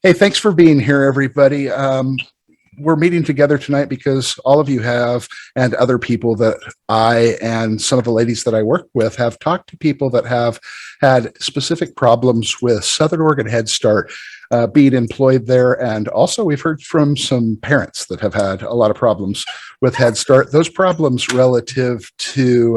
Hey, thanks for being here, everybody. We're meeting together tonight because all of you have, and other people that I and some of the ladies that I work with have talked to people that have had specific problems with Southern Oregon Head Start being employed there. And also, we've heard from some parents that have had a lot of problems with Head Start. Those problems relative to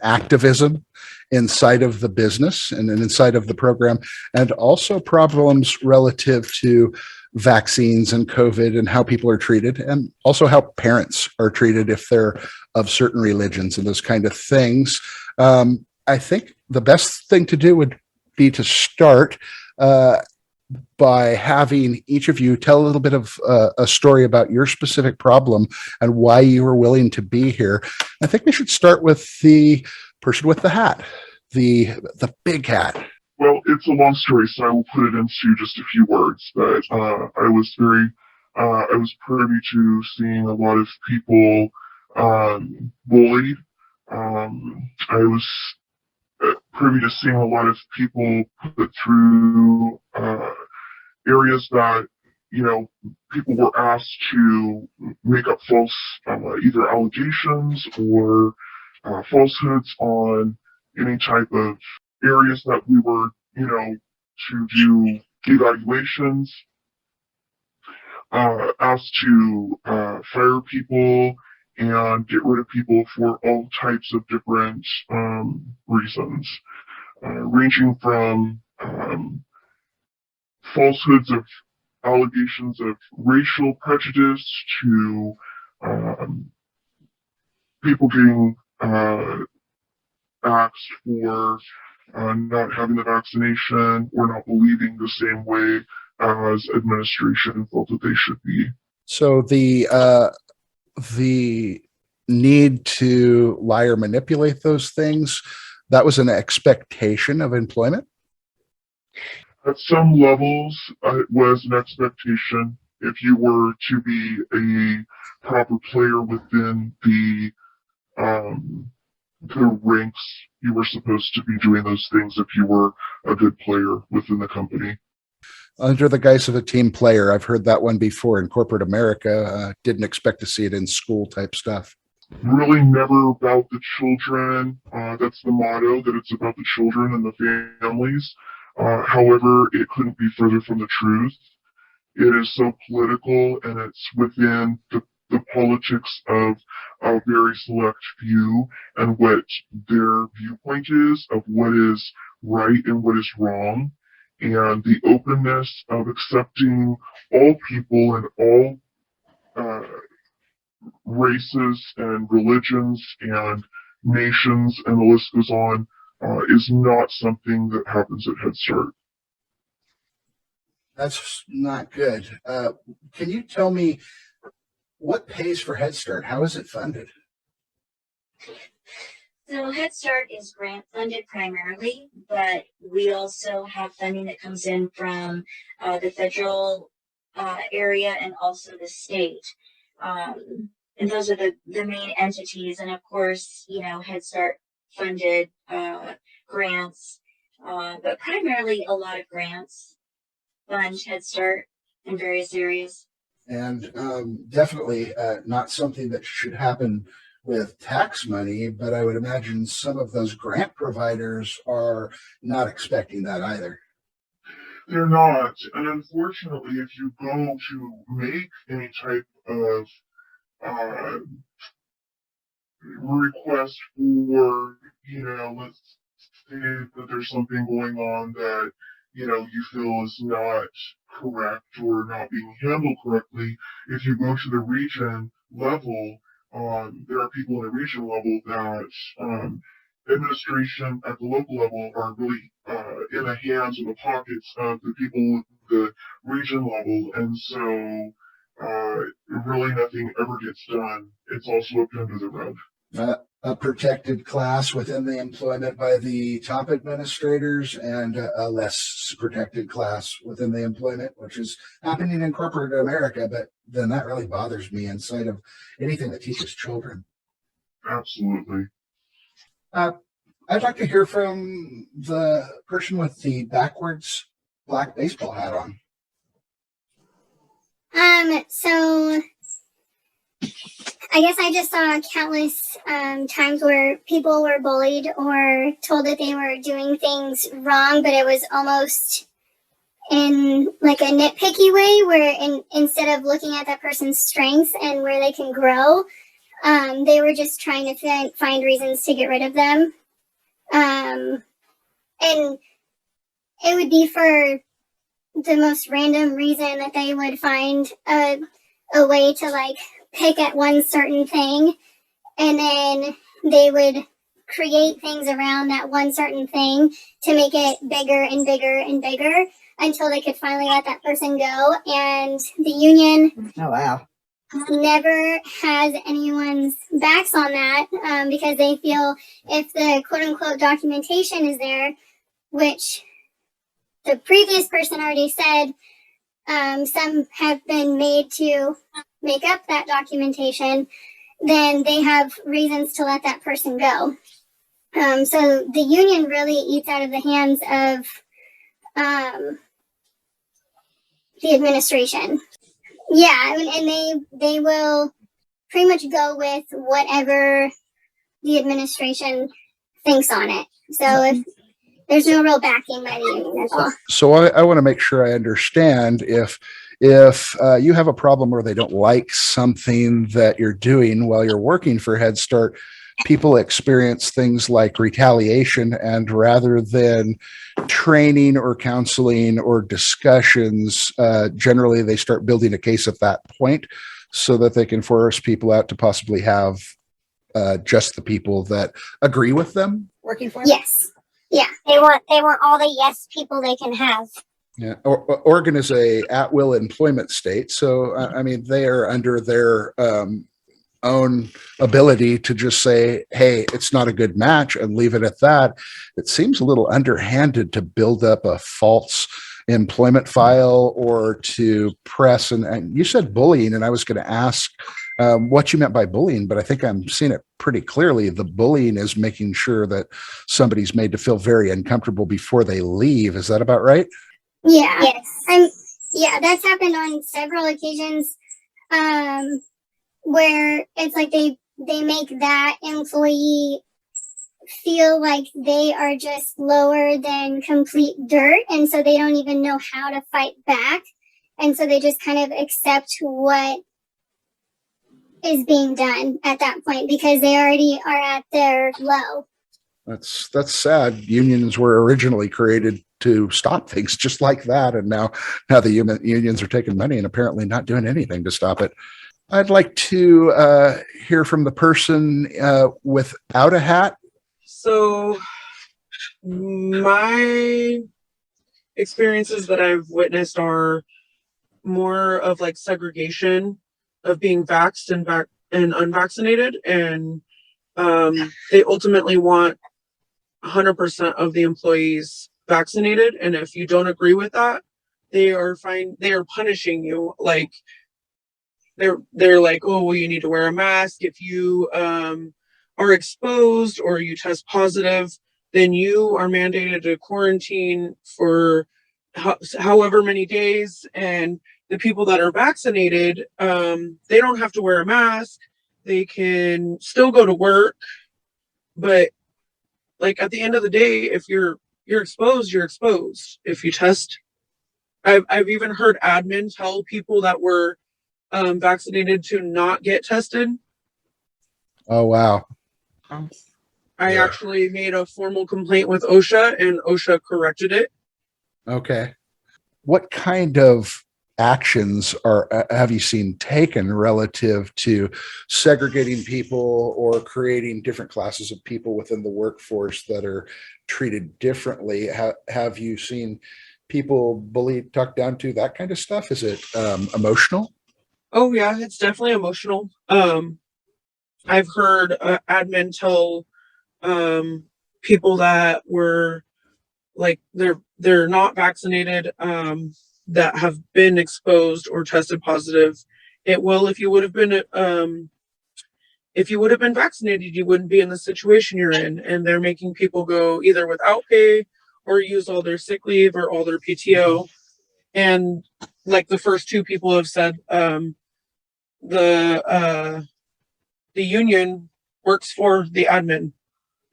activism inside of the business and inside of the program, and also problems relative to vaccines and COVID and how people are treated, and also how parents are treated if they're of certain religions and those kind of things. I think the best thing to do would be to start by having each of you tell a little bit of a story about your specific problem and why you were willing to be here. I think we should start with the person with the hat, the big hat. Well, it's a long story, so I will put it into just a few words. That I was privy to seeing a lot of people bullied. I was privy to seeing a lot of people put through areas that people were asked to make up false either allegations or falsehoods on any type of areas that we were, to do evaluations, asked to fire people and get rid of people for all types of different reasons, ranging from falsehoods of allegations of racial prejudice to people getting asked for not having the vaccination or not believing the same way as administration felt that they should be. So the need to lie or manipulate those things, that was an expectation of employment. At some levels, it was an expectation. If you were to be a proper player within the ranks, you were supposed to be doing those things if you were a good player within the company. Under the guise of a team player, I've heard that one before in corporate America. Didn't expect to see it in school type stuff. Really never about the children. That's the motto, that it's about the children and the families. However, it couldn't be further from the truth. It is so political, and it's within the politics of a very select few and what their viewpoint is of what is right and what is wrong, and the openness of accepting all people and all uh, races and religions and nations, and the list goes on, is not something that happens at Head Start. That's not good. Can you tell me what pays for Head Start? How is it funded? So Head Start is grant funded primarily, but we also have funding that comes in from the federal area and also the state. And those are the main entities. And of course, Head Start funded grants, but primarily a lot of grants fund Head Start in various areas. And definitely not something that should happen with tax money, but I would imagine some of those grant providers are not expecting that either. They're not. And unfortunately, if you go to make any type of uh, request for, let's say that there's something going on that, you feel is not correct or not being handled correctly, if you go to the region level, there are people in the region level that administration at the local level are really in the hands or the pockets of the people at the region level. And so really nothing ever gets done. It's all swept under the rug. A protected class within the employment by the top administrators, and a less protected class within the employment, which is happening in corporate America. But then that really bothers me inside of anything that teaches children. Absolutely. I'd like to hear from the person with the backwards black baseball hat on. So I guess I just saw countless times where people were bullied or told that they were doing things wrong, but it was almost in like a nitpicky way where instead of looking at that person's strengths and where they can grow, they were just trying to find reasons to get rid of them. And it would be for the most random reason that they would find a way to like pick at one certain thing, and then they would create things around that one certain thing to make it bigger and bigger and bigger until they could finally let that person go. And the union never has anyone's backs on that, because they feel if the quote unquote documentation is there, which the previous person already said, some have been made to make up that documentation, then they have reasons to let that person go. So the union really eats out of the hands of the administration. Yeah, I mean, and they will pretty much go with whatever the administration thinks on it. So if there's no real backing by the union at all. So I want to make sure I understand if you have a problem where they don't like something that you're doing while you're working for Head Start, people experience things like retaliation, and rather than training or counseling or discussions, generally they start building a case at that point so that they can force people out to possibly have just the people that agree with them. Working for them? Yes. Yeah. They want all the yes people they can have. Yeah. Oregon is a at-will employment state. So, I mean, they are under their own ability to just say, hey, it's not a good match and leave it at that. It seems a little underhanded to build up a false employment file or to press. And you said bullying, and I was going to ask what you meant by bullying, but I think I'm seeing it pretty clearly. The bullying is making sure that somebody's made to feel very uncomfortable before they leave. Is that about right? Yeah. Yes. Yeah, that's happened on several occasions, where it's like they make that employee feel like they are just lower than complete dirt, and so they don't even know how to fight back, and so they just kind of accept what is being done at that point because they already are at their low. That's sad. Unions were originally created to stop things just like that, and now the unions are taking money and apparently not doing anything to stop it. I'd like to hear from the person without a hat. So my experiences that I've witnessed are more of like segregation of being vaxxed and unvaccinated, and they ultimately want 100% of the employees vaccinated, and if you don't agree with that, they are punishing you. Like they're like, oh well, you need to wear a mask if you are exposed or you test positive, then you are mandated to quarantine for however many days. And the people that are vaccinated, they don't have to wear a mask. They can still go to work. But like at the end of the day, if you're exposed, you're exposed. If you test, I've even heard admin tell people that were vaccinated to not get tested. Oh, wow. I actually made a formal complaint with OSHA, and OSHA corrected it. Okay. What kind of actions have you seen taken relative to segregating people or creating different classes of people within the workforce that are treated differently? Have you seen people bullied, talked down to, that kind of stuff? Is it emotional? Oh yeah, it's definitely emotional. I've heard admin tell people that were like they're not vaccinated, that have been exposed or tested positive. If you would have been vaccinated, you wouldn't be in the situation you're in. And they're making people go either without pay or use all their sick leave or all their PTO. And like the first two people have said, the union works for the admin.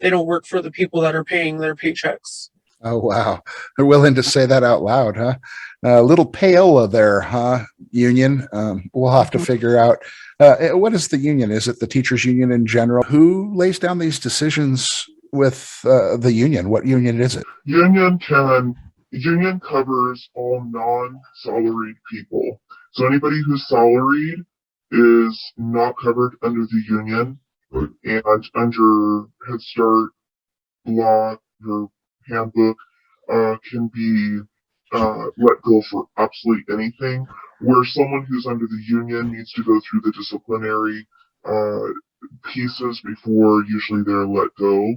They don't work for the people that are paying their paychecks. Oh, wow. They're willing to say that out loud, huh? A little payola there, huh? Union. We'll have to figure out what is the union? Is it the teachers union in general? Who lays down these decisions with the union? What union is it? Union covers all non-salaried people. So anybody who's salaried is not covered under the union, and under Head Start law, your handbook can be let go for absolutely anything. Where someone who's under the union needs to go through the disciplinary pieces before usually they're let go.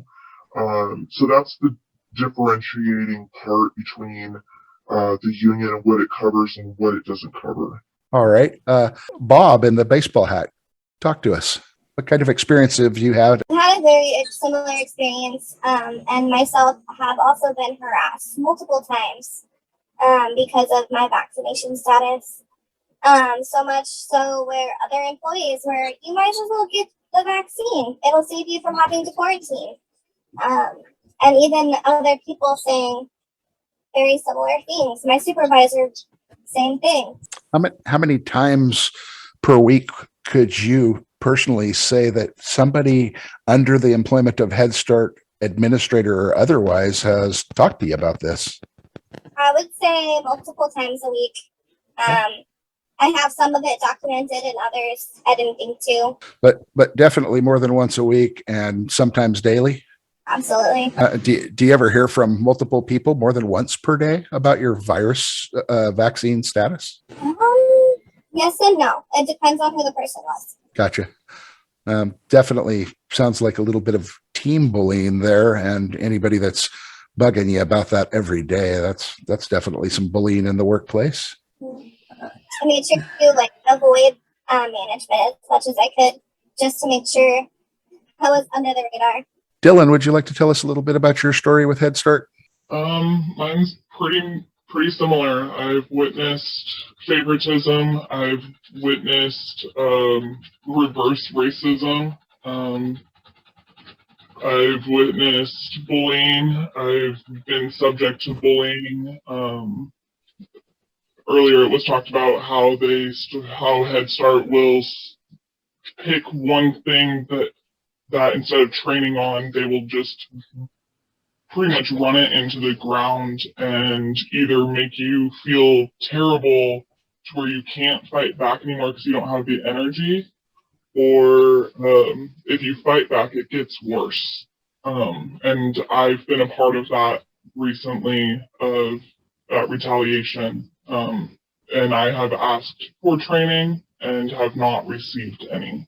So that's the differentiating part between the union and what it covers and what it doesn't cover. All right. Bob in the baseball hat, talk to us. What kind of experience have you had? I had a very similar experience, and myself have also been harassed multiple times because of my vaccination status. So much so where other employees were, you might as well get the vaccine. It'll save you from having to quarantine. And even other people saying very similar things. My supervisor, same thing. How many times per week could you personally say that somebody under the employment of Head Start administrator or otherwise has talked to you about this? I would say multiple times a week. I have some of it documented and others I didn't think to. But definitely more than once a week and sometimes daily? Absolutely. Do you ever hear from multiple people more than once per day about your virus vaccine status? Yes and no. It depends on who the person was. Gotcha. Definitely sounds like a little bit of team bullying there, and anybody that's bugging you about that every day, that's definitely some bullying in the workplace. I made sure to avoid management as much as I could, just to make sure I was under the radar. Dylan, would you like to tell us a little bit about your story with Head Start? Mine's pretty similar. I've witnessed favoritism. I've witnessed reverse racism. I've witnessed bullying. I've been subject to bullying. Earlier, it was talked about how Head Start will pick one thing that instead of training on, they will just pretty much run it into the ground and either make you feel terrible to where you can't fight back anymore because you don't have the energy, or if you fight back, it gets worse. And I've been a part of that recently, of Retaliation, and I have asked for training and have not received any.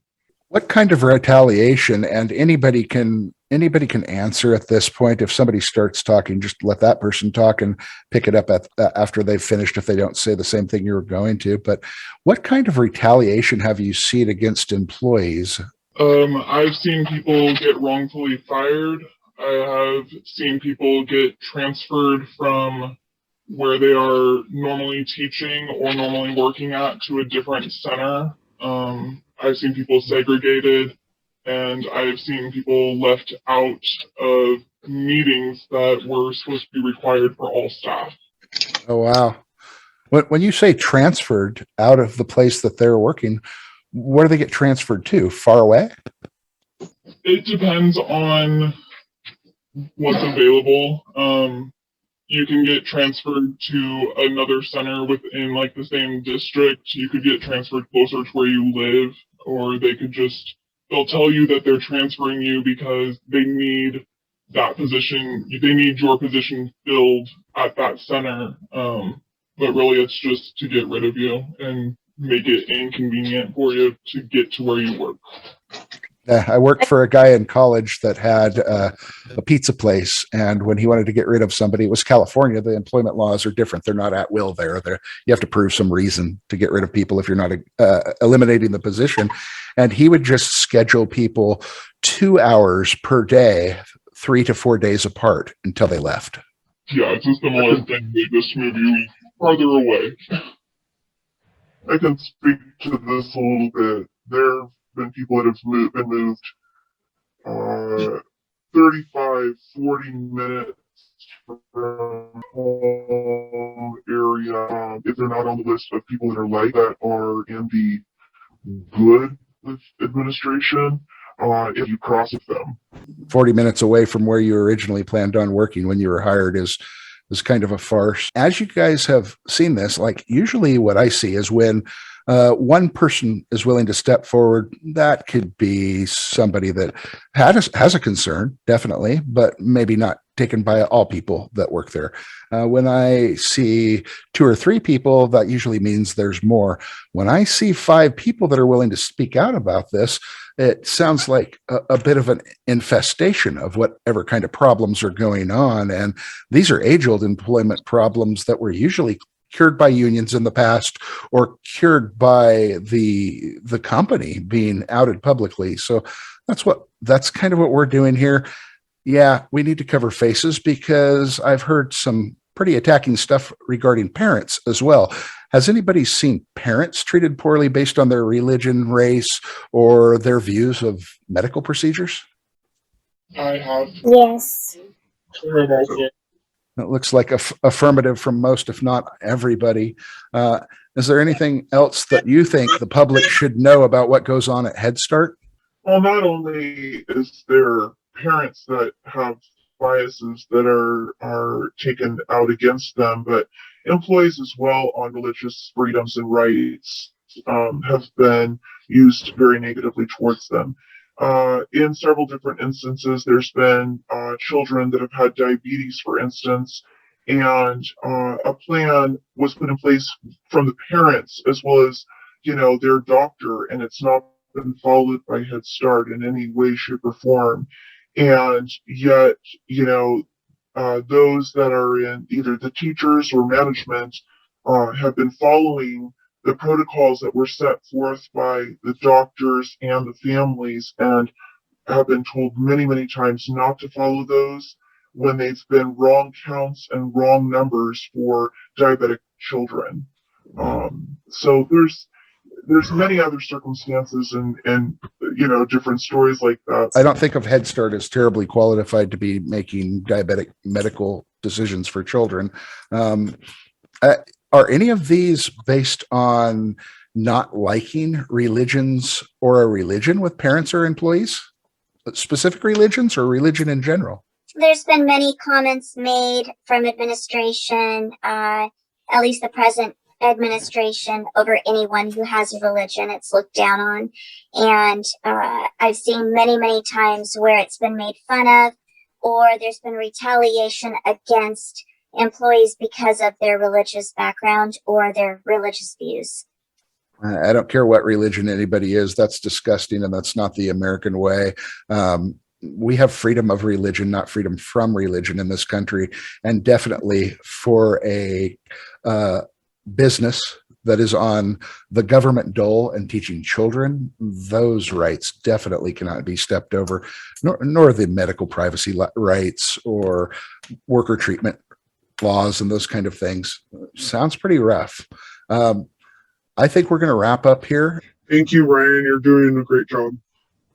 What kind of retaliation? And anybody can answer at this point. If somebody starts talking, just let that person talk and pick it up after they've finished if they don't say the same thing you were going to. But what kind of retaliation have you seen against employees? I've seen people get wrongfully fired. I have seen people get transferred from where they are normally teaching or normally working at to a different center. I've seen people segregated, and I've seen people left out of meetings that were supposed to be required for all staff. Oh, wow. When you say transferred out of the place that they're working, where do they get transferred to? Far away? It depends on what's available. You can get transferred to another center within the same district. You could get transferred closer to where you live, or they'll tell you that they're transferring you because they need that position. They need your position filled at that center. But really it's just to get rid of you and make it inconvenient for you to get to where you work. I worked for a guy in college that had a pizza place, and when he wanted to get rid of somebody, it was California. The employment laws are different. They're not at will there. You have to prove some reason to get rid of people if you're not eliminating the position. And he would just schedule people 2 hours per day, 3 to 4 days apart until they left. Yeah, it's a similar thing. They just move you farther away. I can speak to this a little bit. There have been people that have been moved 35, 40 minutes from home area. If they're not on the list of people that are like that are in the good with administration, if you cross with them. 40 minutes away from where you originally planned on working when you were hired is kind of a farce. As you guys have seen this, like usually what I see is when one person is willing to step forward, that could be somebody that has a concern, definitely, but maybe not taken by all people that work there. When I see 2 or 3 people, that usually means there's more. When I see 5 people that are willing to speak out about this, it sounds like a bit of an infestation of whatever kind of problems are going on. And these are age-old employment problems that were usually cured by unions in the past or cured by the company being outed publicly. So that's kind of what we're doing here. Yeah, we need to cover faces because I've heard some pretty attacking stuff regarding parents as well. Has anybody seen parents treated poorly based on their religion, race, or their views of medical procedures? I have. Yes. It looks like affirmative from most, if not everybody. Is there anything else that you think the public should know about what goes on at Head Start? Well, not only is there parents that have biases that are taken out against them, but employees as well on religious freedoms and rights have been used very negatively towards them. In several different instances, there's been children that have had diabetes, for instance, and a plan was put in place from the parents as well as their doctor, and it's not been followed by Head Start in any way, shape, or form. And yet, those that are in either the teachers or management have been following the protocols that were set forth by the doctors and the families and have been told many, many times not to follow those when they've been wrong counts and wrong numbers for diabetic children. So there's many other circumstances and different stories like that. I don't think of Head Start as terribly qualified to be making diabetic medical decisions for children. Are any of these based on not liking religions or a religion with parents or employees? Specific religions or religion in general? There's been many comments made from administration, at least the present administration, over anyone who has a religion. It's looked down on. And I've seen many, many times where it's been made fun of, or there's been retaliation against employees because of their religious background or their religious views. I don't care what religion anybody is. That's disgusting, and that's not the American way. We have freedom of religion, not freedom from religion in this country. And definitely for a business that is on the government dole and teaching children, those rights definitely cannot be stepped over, nor the medical privacy rights or worker treatment laws and those kind of things. Sounds pretty rough. I think we're going to wrap up here. Thank you, Ryan. You're doing a great job.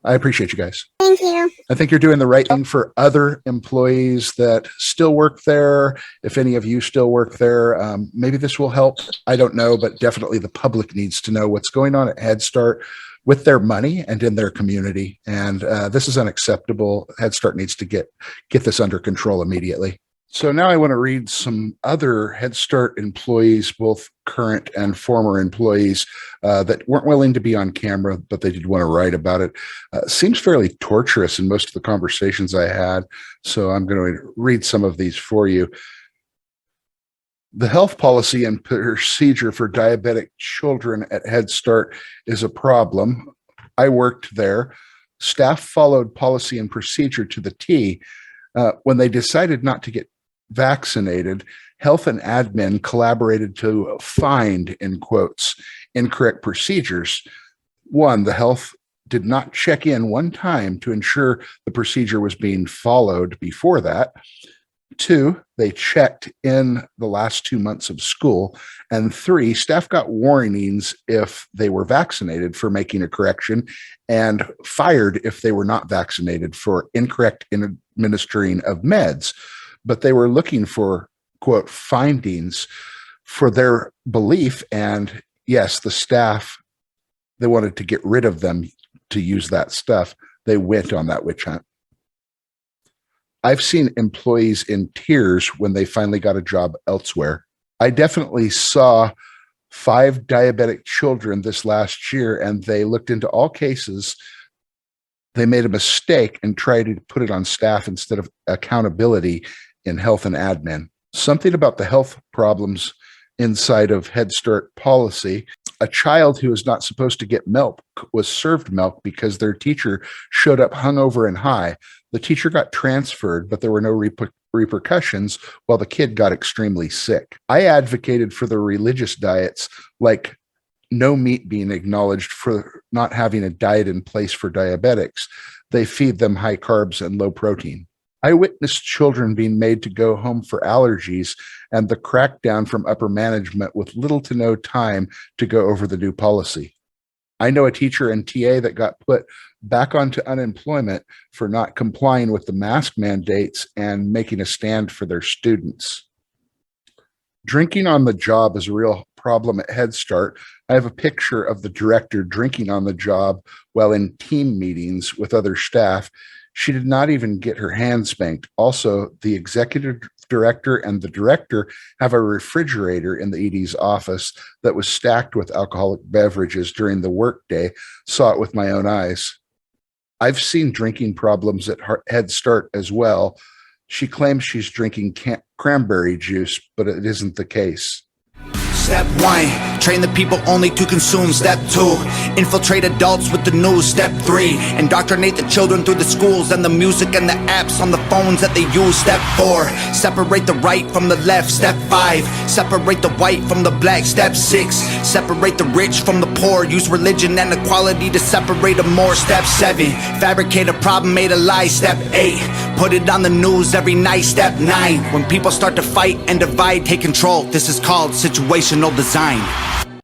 I appreciate you guys. Thank you. I think you're doing the right thing for other employees that still work there. If any of you still work there, maybe this will help. I don't know, but definitely the public needs to know what's going on at Head Start with their money and in their community. And this is unacceptable. Head Start needs to get this under control immediately. So now I want to read some other Head Start employees, both current and former employees, that weren't willing to be on camera, but they did want to write about it. Seems fairly torturous in most of the conversations I had, so I'm going to read some of these for you. The health policy and procedure for diabetic children at Head Start is a problem. I worked there. Staff followed policy and procedure to the T. When they decided not to get vaccinated, health and admin collaborated to find, in quotes, incorrect procedures. One, the health did not check in one time to ensure the procedure was being followed before that. 2, they checked in the last 2 months of school. And 3, staff got warnings if they were vaccinated for making a correction and fired if they were not vaccinated for incorrect administering of meds. But they were looking for, quote, findings for their belief. And yes, the staff, they wanted to get rid of them to use that stuff. They went on that witch hunt. I've seen employees in tears when they finally got a job elsewhere. I definitely saw 5 diabetic children this last year, and they looked into all cases. They made a mistake and tried to put it on staff instead of accountability in health and admin. Something about the health problems inside of Head Start policy. A child who is not supposed to get milk was served milk because their teacher showed up hungover and high. The teacher got transferred, but there were no repercussions while the kid got extremely sick. I advocated for the religious diets, like no meat being acknowledged for not having a diet in place for diabetics. They feed them high carbs and low protein. I witnessed children being made to go home for allergies and the crackdown from upper management with little to no time to go over the new policy. I know a teacher and TA that got put back onto unemployment for not complying with the mask mandates and making a stand for their students. Drinking on the job is a real problem at Head Start. I have a picture of the director drinking on the job while in team meetings with other staff. She did not even get her hands spanked. Also, the executive director and the director have a refrigerator in the ED's office that was stacked with alcoholic beverages during the workday. Saw it with my own eyes. I've seen drinking problems at Head Start as well. She claims she's drinking cranberry juice, but it isn't the case. Step 1, train the people only to consume. Step 2, infiltrate adults with the news. Step 3, indoctrinate the children through the schools and the music and the apps on the phones that they use. Step 4, separate the right from the left. Step 5, separate the white from the black. Step 6, separate the rich from the poor. Use religion and equality to separate them more. Step 7, fabricate a problem, made a lie. Step 8, put it on the news every night. Step 9, when people start to fight and divide, take control. This is called situational design.